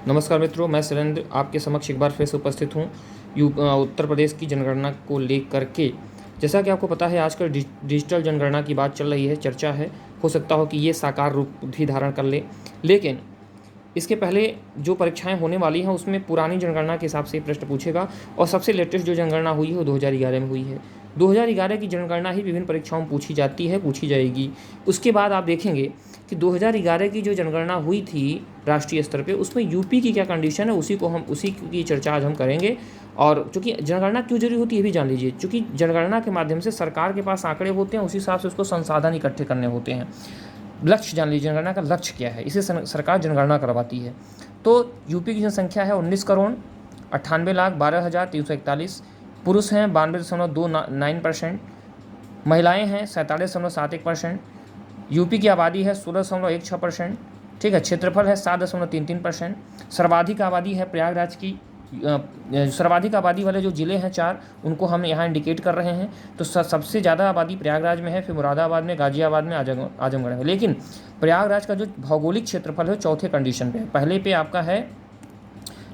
नमस्कार मित्रों, मैं सुरेंद्र आपके समक्ष एक बार फिर से उपस्थित हूँ उत्तर प्रदेश की जनगणना को लेकर के। जैसा कि आपको पता है, आजकल डिजिटल जनगणना की बात चल रही है, चर्चा है। हो सकता हो कि ये साकार रूप भी धारण कर ले, लेकिन इसके पहले जो परीक्षाएं होने वाली हैं उसमें पुरानी जनगणना के हिसाब से प्रश्न पूछेगा। और सबसे लेटेस्ट जो जनगणना हुई है वो 2011 में हुई है। 2011 की जनगणना ही विभिन्न परीक्षाओं में पूछी जाती है, पूछी जाएगी। उसके बाद आप देखेंगे कि 2011 की जो जनगणना हुई थी राष्ट्रीय स्तर पे, उसमें यूपी की क्या कंडीशन है, उसी की चर्चा आज हम करेंगे। और चूँकि जनगणना क्यों जरूरी होती है ये भी जान लीजिए। चूँकि जनगणना के माध्यम से सरकार के पास आंकड़े होते हैं, उसी हिसाब से उसको संसाधन इकट्ठे करने होते हैं। लक्ष्य जान लीजिए, जनगणना का लक्ष्य क्या है, इसे सरकार जनगणना करवाती है। तो यूपी की जनसंख्या है 19,98,12,341। पुरुष हैं 92.29%। महिलाएं हैं 47.71%। यूपी की आबादी है 16.16%। ठीक है, क्षेत्रफल है 7.33%। सर्वाधिक आबादी है प्रयागराज की। सर्वाधिक आबादी वाले जो ज़िले हैं 4, उनको हम यहाँ इंडिकेट कर रहे हैं। तो सबसे ज़्यादा आबादी प्रयागराज में है, फिर मुरादाबाद में, गाजियाबाद में, आजमगढ़ में। लेकिन प्रयागराज का जो भौगोलिक क्षेत्रफल है चौथे कंडीशन पे है। पहले पे आपका है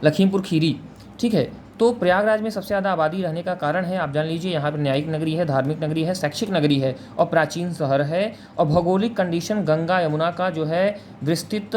लखीमपुर खीरी। ठीक है, तो प्रयागराज में सबसे ज़्यादा आबादी रहने का कारण है, आप जान लीजिए, यहाँ पर न्यायिक नगरी है, धार्मिक नगरी है, शैक्षिक नगरी है और प्राचीन शहर है। और भौगोलिक कंडीशन गंगा यमुना का जो है विस्तृत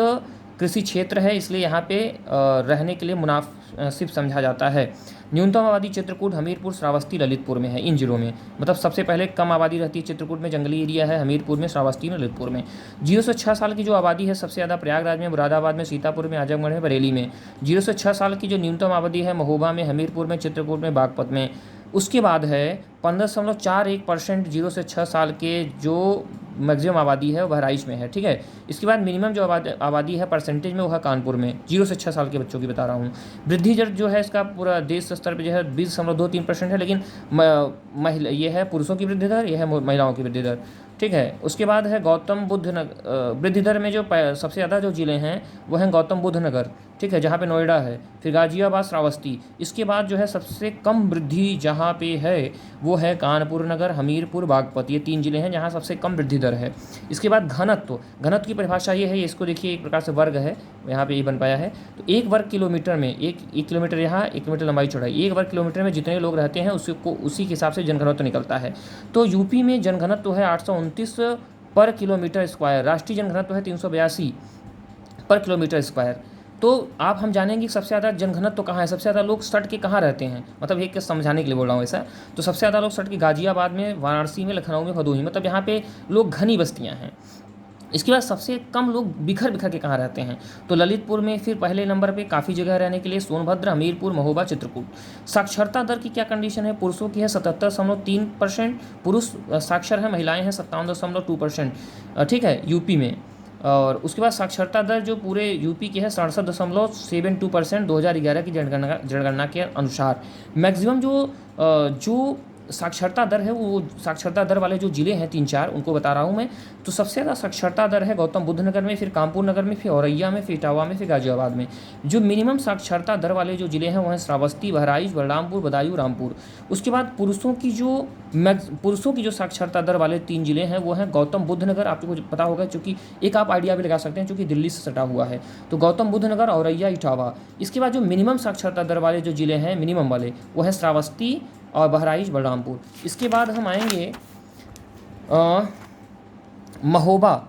कृषि क्षेत्र है, इसलिए यहाँ पे रहने के लिए मुनासिब समझा जाता है। न्यूनतम आबादी चित्रकूट, हमीरपुर, श्रावस्ती, ललितपुर में है। इन जिलों में मतलब सबसे पहले कम आबादी रहती है चित्रकूट में, जंगली एरिया है, हमीरपुर में, श्रावस्ती में, ललितपुर में। 0 से 6 साल की जो आबादी है सबसे ज़्यादा प्रयागराज में, मुरादाबाद में, सीतापुर में, आजमगढ़ में, बरेली में। 0 से 6 साल की जो न्यूनतम आबादी है महोबा में, हमीरपुर में, चित्रकूट में, बागपत में। उसके बाद है 15.41% 0 से 6 साल के जो मैक्सिमम आबादी है वो बहराइच में है। ठीक है, इसके बाद मिनिमम जो आबादी है परसेंटेज में वो है कानपुर में, 0 से 6 साल के बच्चों की बता रहा हूँ। वृद्धि दर जो है इसका पूरा देश स्तर पे जो है 20.23% है, लेकिन महिला ये है पुरुषों की वृद्धि दर, यह है महिलाओं की वृद्धि दर। ठीक है, उसके बाद है गौतम बुद्ध नगर। वृद्धि दर में जो सबसे ज़्यादा जो ज़िले हैं वो हैं गौतम बुद्ध नगर, ठीक है, जहाँ पे नोएडा है, फिर गाजियाबाद, श्रावस्ती। इसके बाद जो है सबसे कम वृद्धि जहाँ पे है वो है कानपुर नगर, हमीरपुर, बागपत। ये 3 जिले हैं जहाँ सबसे कम वृद्धि दर है। इसके बाद घनत्व की परिभाषा ये है, इसको देखिए, एक प्रकार से वर्ग है, यहाँ पे ये बन पाया है। तो 1 वर्ग किलोमीटर में, एक किलोमीटर यहाँ, 1 किलोमीटर लंबाई चौड़ाई, 1 वर्ग किलोमीटर में जितने लोग रहते हैं उसी के हिसाब से जनघनत्व निकलता है। तो यूपी में जनघनत्व है 829 पर किलोमीटर स्क्वायर। राष्ट्रीय जनघनत्व है 382 पर किलोमीटर स्क्वायर। तो आप हम जानेंगे कि सबसे ज़्यादा जनघनत्व तो कहाँ है, सबसे ज़्यादा लोग सट के कहाँ रहते हैं, मतलब एक समझाने के लिए बोल रहा हूँ ऐसा। तो सबसे ज़्यादा लोग सट के गाजियाबाद में, वाराणसी में, लखनऊ में, भदोही, मतलब यहाँ पे लोग घनी बस्तियाँ हैं। इसके बाद सबसे कम लोग बिखर बिखर के कहाँ रहते हैं, तो ललितपुर में फिर पहले नंबर पे काफ़ी जगह रहने के लिए, सोनभद्र, हमीरपुर, महोबा, चित्रकूट। साक्षरता दर की क्या कंडीशन है, पुरुषों की है 77.3%, पुरुष साक्षर हैं, महिलाएं हैं 57.2%। ठीक है, यूपी में। और उसके बाद साक्षरता दर जो पूरे यूपी की है 67.72%, 2011 की जनगणना के अनुसार। मैक्सिमम जो साक्षरता दर है, वो साक्षरता दर वाले जो ज़िले हैं 3-4 उनको बता रहा हूँ मैं। तो सबसे ज़्यादा साक्षरता दर है गौतम बुद्ध नगर में, फिर कानपुर नगर में, फिर औरैया में, फिर इटावा में, फिर गाजियाबाद में। जो मिनिमम साक्षरता दर वाले जो ज़िले हैं वो हैं श्रावस्ती, बहराइच, बलरामपुर, बदायूं, रामपुर। उसके बाद पुरुषों की जो साक्षरता दर वाले 3 ज़िले हैं वो हैं गौतम बुद्ध नगर, आपको पता होगा, चूँकि एक आप आइडिया भी लगा सकते हैं चूँकि दिल्ली से सटा हुआ है। तो गौतम बुद्ध नगर, औरैया, इटावा। इसके बाद जो मिनिमम साक्षरता दर वाले जो ज़िले हैं, मिनिमम वाले, वो है श्रावस्ती और बहराइच, बलरामपुर। इसके बाद हम आएंगे महोबा,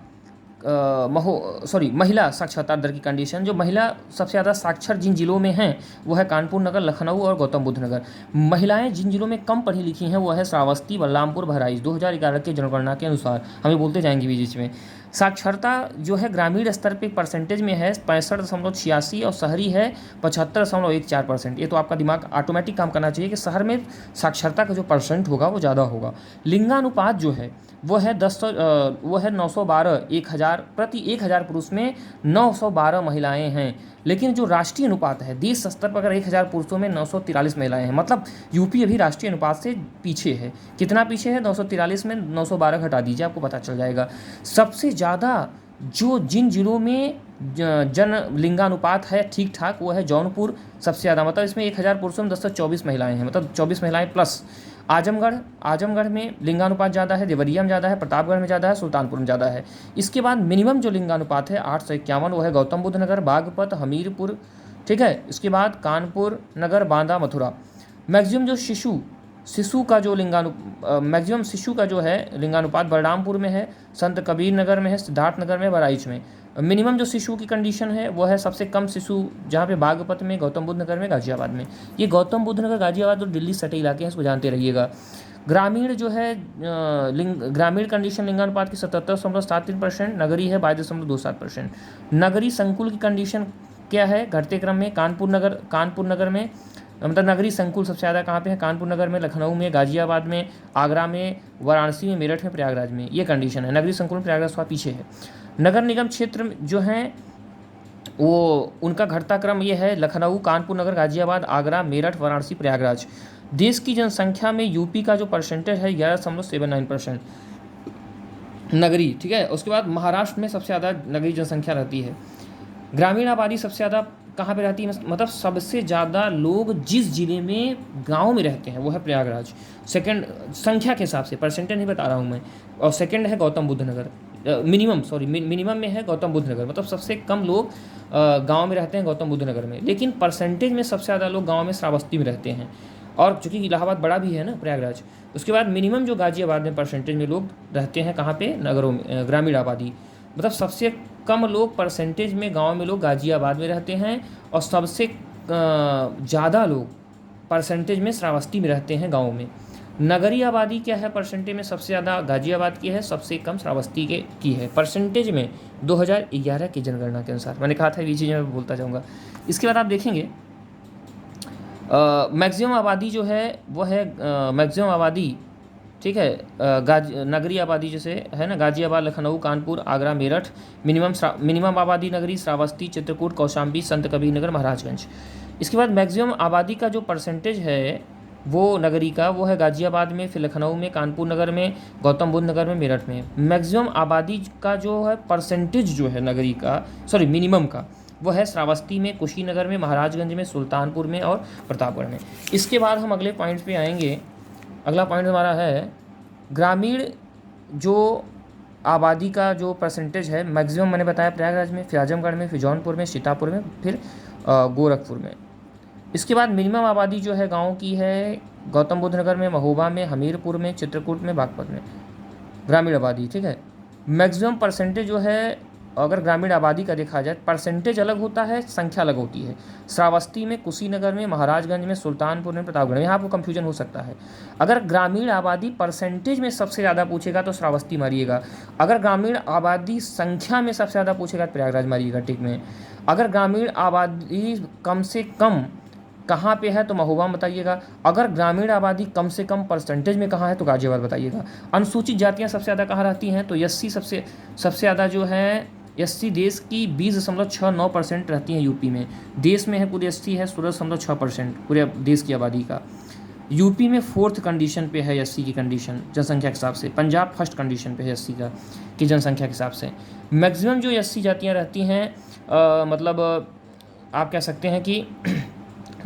महिला साक्षरता दर की कंडीशन। जो महिला सबसे ज़्यादा साक्षर जिन जिलों में हैं वो है कानपुर नगर, लखनऊ और गौतम बुद्ध नगर। महिलाएं जिन जिलों में कम पढ़ी लिखी हैं वो है श्रावस्ती, बलरामपुर, बहराइच। 2011 की जनगणना के अनुसार हमें बोलते जाएंगे बीच में। साक्षरता जो है ग्रामीण स्तर पे परसेंटेज में है 65.86 और शहरी है 75.14%। ये तो आपका दिमाग ऑटोमेटिक काम करना चाहिए कि शहर में साक्षरता का जो परसेंट होगा वो ज़्यादा होगा। लिंगानुपात जो है वो है 912, 1000 प्रति 1000 पुरुष में 912 महिलाएं हैं। लेकिन जो राष्ट्रीय अनुपात है देश स्तर पर, अगर 1000 पुरुषों में 943 महिलाएं हैं, मतलब यूपी अभी राष्ट्रीय अनुपात से पीछे है। कितना पीछे है, 943 में 912 घटा दीजिए, आपको पता चल जाएगा। सबसे ज़्यादा जिन जिलों में जन लिंगानुपात है ठीक ठाक वो है जौनपुर सबसे ज़्यादा, मतलब इसमें 1000 पुरुषों में 1024 महिलाएं हैं, मतलब 24 महिलाएं प्लस। आजमगढ़ में लिंगानुपात ज़्यादा है, देवरिया में ज़्यादा है, प्रतापगढ़ में ज़्यादा है, सुल्तानपुर में ज़्यादा है। इसके बाद मिनिमम जो लिंगानुपात है 851, वो है गौतम बुद्ध नगर, बागपत, हमीरपुर, ठीक है। इसके बाद कानपुर नगर, बांदा, मथुरा। मैक्सिमम जो शिशु का जो मैक्सिमम शिशु का जो है लिंगानुपात बलरामपुर में है, संत कबीर नगर में है, सिद्धार्थ नगर में, बहराइच में। मिनिमम जो शिशु की कंडीशन है वो है सबसे कम शिशु जहाँ पे बागपत में, गौतम बुद्ध नगर में, गाजियाबाद में। ये गौतम बुद्ध नगर, गाजियाबाद और दिल्ली सटे इलाके हैं, इसको जानते रहिएगा। ग्रामीण जो है ग्रामीण कंडीशन लिंगानुपात की 77.73%, नगरी है 22.27%। नगरी संकुल की कंडीशन क्या है घटते क्रम में? कानपुर नगर में, मतलब नगरी संकुल सबसे ज़्यादा कहाँ पे है? कानपुर नगर में, लखनऊ में, गाजियाबाद में, आगरा में, वाराणसी में, मेरठ में, प्रयागराज में। ये कंडीशन है। नगरी संकुल प्रयागराज थोड़ा पीछे है। नगर निगम क्षेत्र जो हैं वो उनका घटता क्रम ये है: लखनऊ, कानपुर नगर, गाजियाबाद, आगरा, मेरठ, वाराणसी, प्रयागराज। देश की जनसंख्या में यूपी का जो परसेंटेज है 11.79% नगरी, ठीक है। उसके बाद महाराष्ट्र में सबसे ज़्यादा नगरी जनसंख्या रहती है। ग्रामीण आबादी सबसे ज़्यादा कहाँ पे रहती है? मतलब सबसे ज़्यादा लोग जिस जिले में गांव में रहते हैं वो है प्रयागराज। सेकंड संख्या के हिसाब से, परसेंटेज नहीं बता रहा हूँ मैं। और सेकंड है गौतम बुद्ध नगर। मिनिमम में है गौतम बुद्ध नगर, मतलब सबसे कम लोग गांव में रहते हैं गौतम बुद्ध नगर में। लेकिन परसेंटेज में सबसे ज़्यादा लोग गाँव में श्रावस्ती में रहते हैं, और चूँकि इलाहाबाद बड़ा भी है ना प्रयागराज। उसके बाद मिनिमम जो गाजियाबाद में परसेंटेज में लोग रहते हैं कहाँ पे? नगरों में, ग्रामीण आबादी। मतलब सबसे कम लोग परसेंटेज में गांव में लोग गाजियाबाद में रहते हैं, और सबसे ज़्यादा लोग परसेंटेज में श्रावस्ती में रहते हैं गाँव में। नगरी आबादी क्या है परसेंटेज में? सबसे ज़्यादा गाजियाबाद की है, सबसे कम श्रावस्ती की है परसेंटेज में 2011 की जनगणना के अनुसार। मैंने कहा था ये चीज़ें मैं बोलता जाऊँगा। इसके बाद आप देखेंगे मैक्सिमम आबादी जो है वो है मैक्सिमम आबादी, ठीक है, नगरी आबादी जैसे है ना, गाजियाबाद, लखनऊ, कानपुर, आगरा, मेरठ। मिनिमम आबादी नगरी श्रावस्ती, चित्रकूट, कौशाम्बी, संत कबीर नगर, महाराजगंज। इसके बाद मैक्सिमम आबादी का जो परसेंटेज है वो नगरी का, वो है गाजियाबाद में, फिर लखनऊ में, कानपुर नगर में, गौतम बुद्ध नगर में, मेरठ में। मैक्सिमम आबादी का जो है परसेंटेज जो है नगरी का, मिनिमम का, वो है श्रावस्ती में, कुशीनगर में, महाराजगंज में, सुल्तानपुर में और प्रतापगढ़ में। इसके बाद हम अगले पॉइंट पे आएंगे। अगला पॉइंट हमारा है ग्रामीण जो आबादी का जो परसेंटेज है। मैक्सिमम मैंने बताया प्रयागराज में, फिर आजमगढ़ में, फिर जौनपुर में, सीतापुर में, फिर गोरखपुर में। इसके बाद मिनिमम आबादी जो है गाँव की है गौतम बुद्ध नगर में, महोबा में, हमीरपुर में, चित्रकूट में, बागपत में। ग्रामीण आबादी, ठीक है। मैक्सिमम परसेंटेज जो है अगर ग्रामीण आबादी का देखा जाए, परसेंटेज अलग होता है, संख्या अलग होती है। श्रावस्ती में, कुशीनगर में, महाराजगंज में, सुल्तानपुर में, प्रतापगढ़ में। यहाँ आपको कंफ्यूजन हो सकता है। अगर ग्रामीण आबादी परसेंटेज में सबसे ज़्यादा पूछेगा तो श्रावस्ती मारिएगा। अगर ग्रामीण आबादी संख्या में सबसे ज़्यादा पूछेगा तो प्रयागराज मारिएगा, टिक में। अगर ग्रामीण आबादी कम से कम कहाँ पे है तो महोबा में बताइएगा। अगर ग्रामीण आबादी कम से कम परसेंटेज में कहाँ है तो गाजियाबाद बताइएगा। अनुसूचित जातियाँ सबसे ज़्यादा कहाँ रहती हैं तो एससी सबसे ज़्यादा जो है एससी देश की 20.69% रहती हैं यूपी में। देश में है पूरे एससी है 16.6% पूरे देश की आबादी का। यूपी में 4th कंडीशन पे है एससी की कंडीशन जनसंख्या के हिसाब से। पंजाब 1st कंडीशन पे है एससी का की जनसंख्या के हिसाब से। मैक्सिमम जो एससी जातियाँ रहती हैं मतलब आप कह सकते हैं कि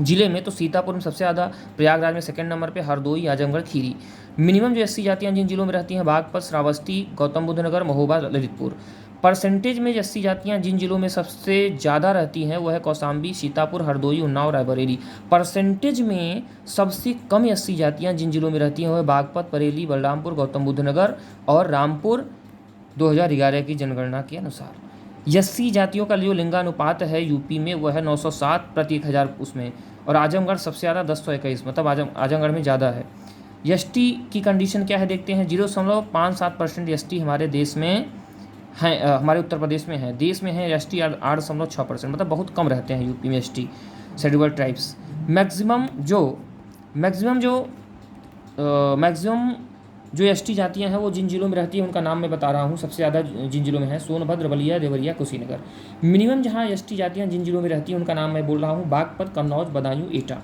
ज़िले में तो सीतापुर में सबसे ज़्यादा, प्रयागराज में 2nd नंबर पे, हरदोई, आजमगढ़, खीरी। मिनिमम जो एससी जातियाँ जिन जिलों में रहती हैं बागपत, श्रावस्ती, गौतम बुद्ध नगर, महोबा, ललितपुर। परसेंटेज में एससी जातियाँ जिन जिलों में सबसे ज़्यादा रहती हैं वो है कौशाम्बी, सीतापुर, हरदोई, उन्नाव, रायबरेली। परसेंटेज में सबसे कम एससी जातियाँ जिन जिलों में रहती हैं वो है बागपत, बरेली, बलरामपुर, गौतम बुद्ध नगर और रामपुर 2011 की जनगणना के अनुसार। एससी जातियों का जो लिंगानुपात है यूपी में वो है 907 प्रति 1000 उसमें, और आजमगढ़ सबसे ज़्यादा 1021, मतलब आजमगढ़ में ज़्यादा है। एसटी की कंडीशन क्या है देखते हैं। 0.57% एसटी हमारे देश में हैं, हमारे उत्तर प्रदेश में है। देश में है एसटी 8.6%, मतलब बहुत कम रहते हैं यूपी में एसटी, शेड्यूल्ड ट्राइब्स। मैक्सिमम जो एसटी जातियाँ हैं वो जिन जिलों में रहती हैं उनका नाम मैं बता रहा हूँ। सबसे ज़्यादा जिन जिलों में है सोनभद्र, बलिया, देवरिया, कुशीनगर। मिनिमम जहाँ एसटी जातियाँ जिन जिलों में रहती हैं उनका नाम मैं बोल रहा हूँ बागपत, कन्नौज, बदायूं, एटा।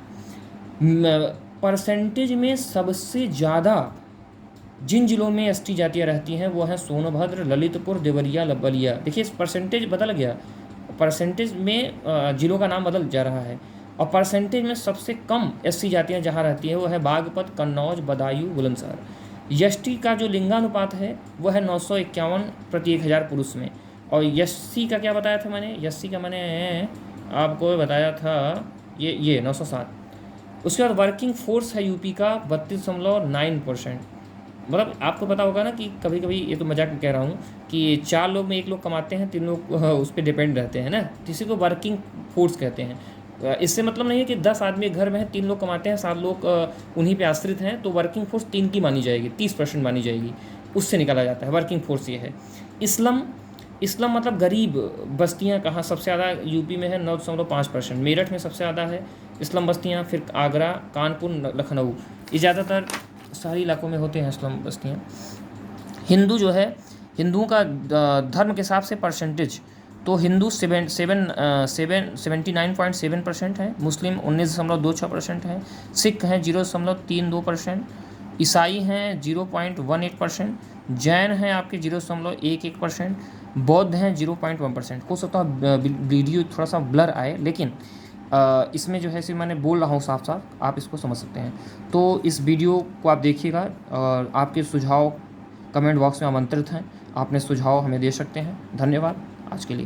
परसेंटेज में सबसे ज़्यादा जिन जिलों में एसटी जातियाँ रहती हैं वो हैं सोनभद्र, ललितपुर, देवरिया, बलिया। देखिए परसेंटेज बदल गया, परसेंटेज में जिलों का नाम बदल जा रहा है। और परसेंटेज में सबसे कम एससी जातियाँ जहाँ रहती हैं वो है बागपत, कन्नौज, बदायूं, बुलंदशहर। एसटी का जो लिंगानुपात है वो है 951 प्रति 1000 पुरुष में। और एससी का क्या बताया था मैंने, एससी का मैंने आपको बताया था ये 907। उसके बाद वर्किंग फोर्स है यूपी का 32.9%। मतलब आपको पता होगा ना कि कभी कभी, ये तो मजाक में कह रहा हूँ, कि 4 लोग में 1 लोग कमाते हैं, 3 लोग उस पर डिपेंड रहते हैं ना, तो इसी को वर्किंग फोर्स कहते हैं। इससे मतलब नहीं है कि 10 आदमी घर में हैं, 3 लोग कमाते हैं, 7 लोग उन्हीं पे आश्रित हैं, तो वर्किंग फोर्स 3 की मानी जाएगी, 30% मानी जाएगी, उससे निकाला जाता है। वर्किंग फोर्स ये है। इस्लाम, इस्लाम मतलब गरीब बस्तियां कहाँ सबसे ज़्यादा यूपी में है, 9.5%। मेरठ में सबसे ज़्यादा है इस्लाम बस्तियां, फिर आगरा, कानपुर, लखनऊ, ये ज़्यादातर शहरी इलाकों में होते हैं इस्लाम बस्तियां। हिंदू जो है, हिंदुओं का धर्म के हिसाब से परसेंटेज, तो हिंदू 79.7% है, मुस्लिम 19.26% है, सिख हैं 0.32%, ईसाई हैं 0.18%, जैन हैं आपके 0.11%, बौद्ध हैं 0.1%। हो सकता है वीडियो थोड़ा सा ब्लर आए, लेकिन इसमें जो है सिर्फ मैंने बोल रहा हूँ साफ साफ, आप इसको समझ सकते हैं। तो इस वीडियो को आप देखिएगा, और आपके सुझाव कमेंट बॉक्स में आमंत्रित हैं, आपने सुझाव हमें दे सकते हैं। धन्यवाद आज के लिए।